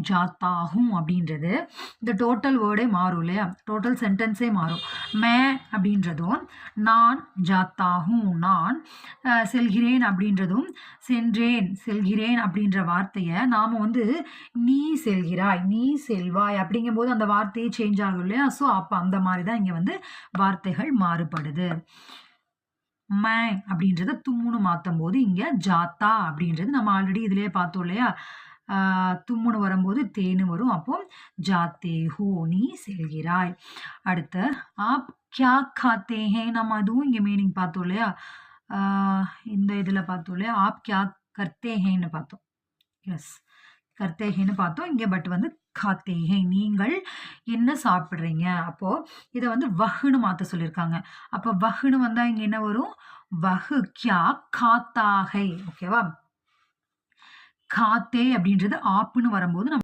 ஜாத்தாகும் அப்படின்றது இந்த டோட்டல் வேர்டே மாறும் இல்லையா, டோட்டல் சென்டென்ஸே மாறும். மே அப்படின்றதும் நான் ஜாத்தாகும் நான் செல்கிறேன் அப்படின்றதும் சென்றேன் செல்கிறேன் அப்படின்ற வார்த்தையை நாம் வந்து நீ செல்கிறாய் நீ செல்வாய் அப்படிங்கும்போது அந்த வார்த்தையே சேஞ்ச் ஆகும் இல்லையா. ஸோ அப்போ அந்த மாதிரி தான் இங்கே வந்து வார்த்தைகள் மாறுபடுது. மை அப்படின்றத தும்முன்னு மாற்றும் போது இங்கே ஜாத்தா அப்படின்றது நம்ம ஆல்ரெடி இதுலேயே பார்த்தோம் இல்லையா, தும்முன்னு வரும்போது தேனு வரும். அப்போ ஜாத்தே ஹோ நீ செல்கிறாய். அடுத்து ஆப் கியா காத்தே ஹே நம்ம அதுவும் இங்கே மீனிங் பார்த்தோம் இல்லையா, இந்த இதில் பார்த்தோம் இல்லையா ஆப் கியா கர்த்தே ஹேன்னு பார்த்தோம். எஸ் கர்த்தே ஹேன்னு பார்த்தோம் இங்கே. பட் வந்து காத்தே ஹே நீங்கள் என்ன சாப்பிட்றீங்க. அப்போது இதை வந்து வஹுன்னு மாற்ற சொல்லியிருக்காங்க. அப்போ வஹுன்னு வந்தால் இங்கே என்ன வரும், வஹு கியா காத்தாகை. ஓகேவா, காத்தே அப்படின்றது ஆப்புன்னு வரும்போது நம்ம